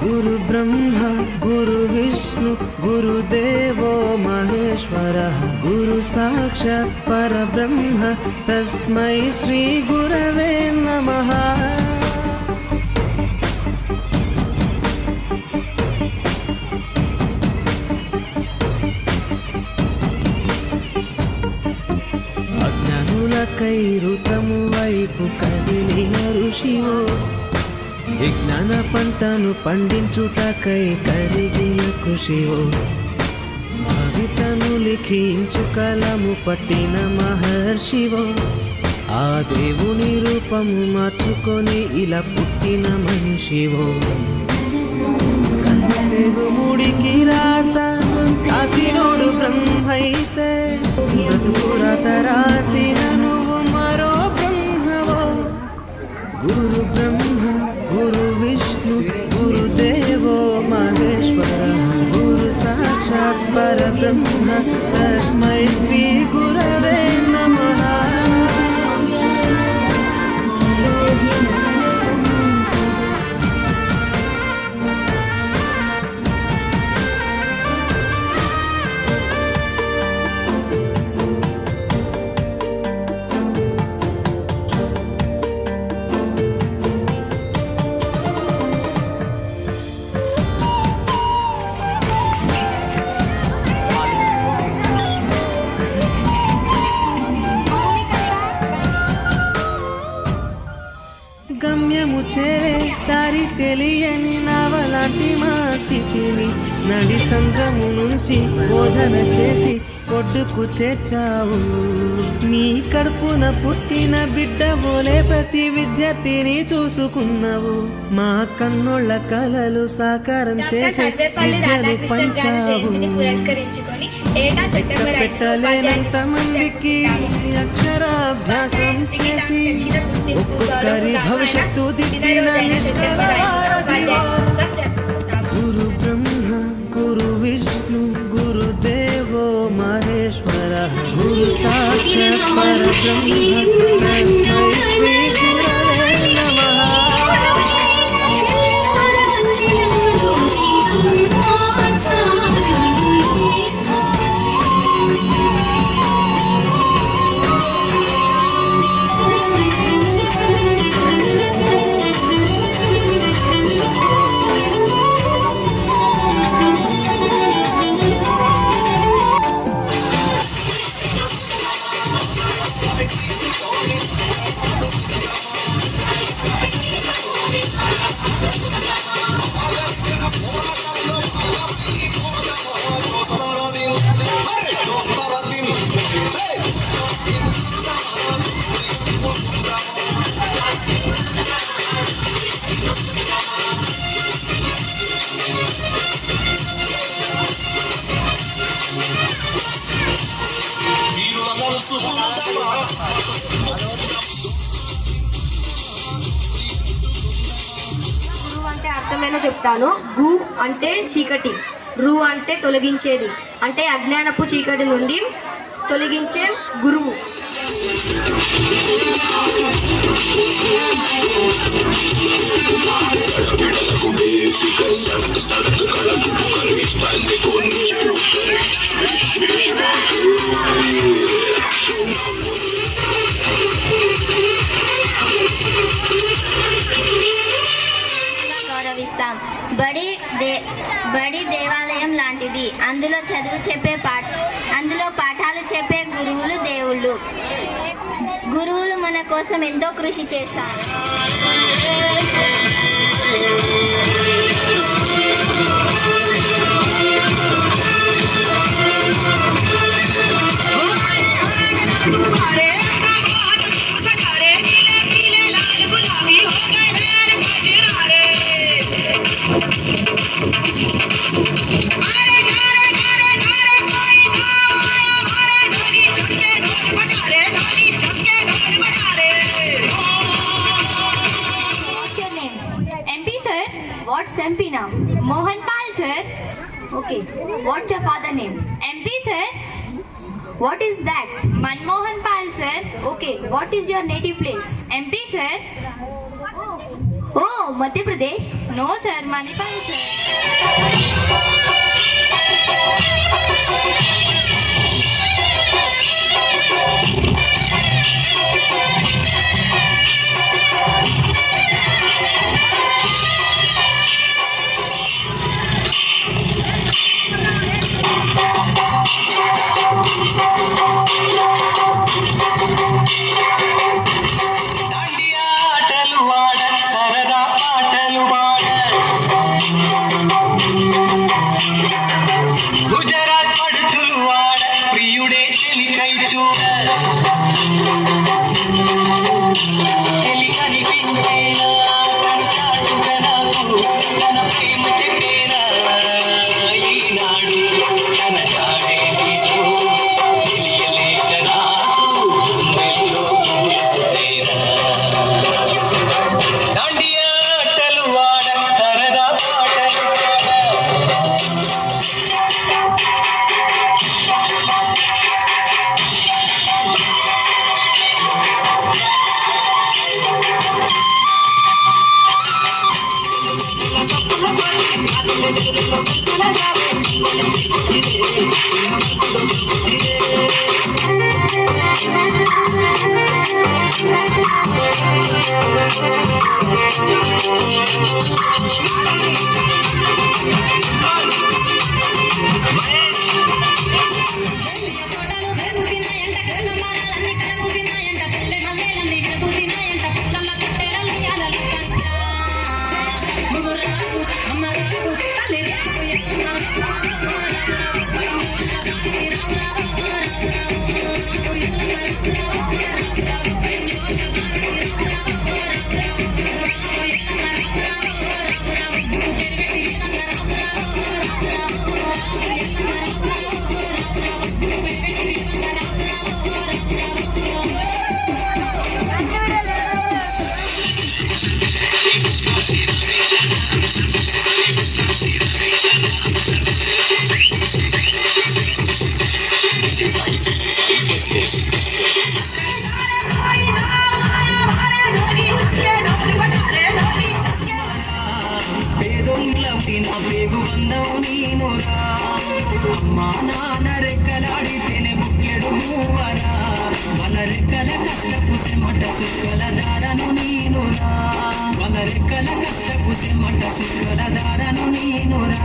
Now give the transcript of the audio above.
గురు బ్రహ్మ గురు విష్ణు గురుదేవో మహేశ్వర గురు సాక్షాత్ పరబ్రహ్మ తస్మై శ్రీ గురవే నమః. అజ్ఞానులకై ఋతము వైపు కదిలిన ఋషివో, విజ్ఞాన పంటను పండించుటకై కరిగిన కృషివో, భవితను లిఖించు కలము పట్టిన మహర్షివో, ఆ దేవుని రూపము మార్చుకొని ఇలా పుట్టిన మనిషివో. కన్నెగుముడికి రాత రాసినోడు బ్రహ్మైతే, బ్రతుకు రాత రాసిన నువ్వు మరో బ్రహ్మవో. గురు బ్రహ్మ గురు విష్ణు గురుదేవో మహేశ్వర గురు సాక్షాత్ పరబ్రహ్మ తస్మై శ్రీ గురవే నమః. గమ్యము చేరే దారి తెలియని నవలాంటి మా స్థితిని నడి సంద్రము నుంచి బోధన చేసి ఒడ్డుకు చేర్చావు. నీ కడుపున పుట్టిన బిడ్డ బోలే ప్రతి విద్యార్థిని చూసుకున్నావు. మా కన్నోళ్ళ కలలు సాకారం చేసి విద్యను పంచావు. పెట్టలేనంత మందికి అక్షరాభ్యాసం చేసి ఒక్కొక్కరి భవిష్యత్తు దిద్దిన నిష్కలవారధివో. గురు బ్రహ్మ గురు విష్ణు గురుదేవో మహేశ్వర గురు సాక్షాత్ పరబ్రహ్మ తస్మై శ్రీ గురవే నమః. అంటే అర్థమేనో చెప్తాను. గు అంటే చీకటి, రు అంటే తొలగించేది, అంటే అజ్ఞానపు చీకటి నుండి తొలగించే గురువు. గౌరవిస్తాం. బడి దేవాలయం లాంటిది. అందులో అందులో పాఠాలు చెప్పే గురువులు దేవుళ్ళు. గురువులు మన కోసం ఎంతో కృషి చేస్తారు. What's MP now? Mohanpal sir. Okay. What's your father name? MP sir. What is that? Manmohan Pal sir. Okay. What is your native place? MP sir. Oh, Madhya Pradesh. No sir, Manipal sir. Gujarat పడుచులు వాడ ప్రియుడే చెలికై చూడ చెలి కనిపించేనా తను చాటుగా నాకు తన ప్రేమ చెప్పేనా ఈనాడు తన చాడే నీకు తెలియలేక నాకు గుండెల్లో పుట్టేనా దాండియా ఆటలు వాడ సరదా పాటలు పేదొంట్లవుటిన పేగు బంధం నీనురా అమ్మా నాన్న రెక్కలాడితేనే బుక్కెడు మూవరా మన రెక్కల కష్టపు సెమట సుక్కల దారను నీనురా మన రెక్కల కష్టపు సెమట సుక్కల దారను నీనురా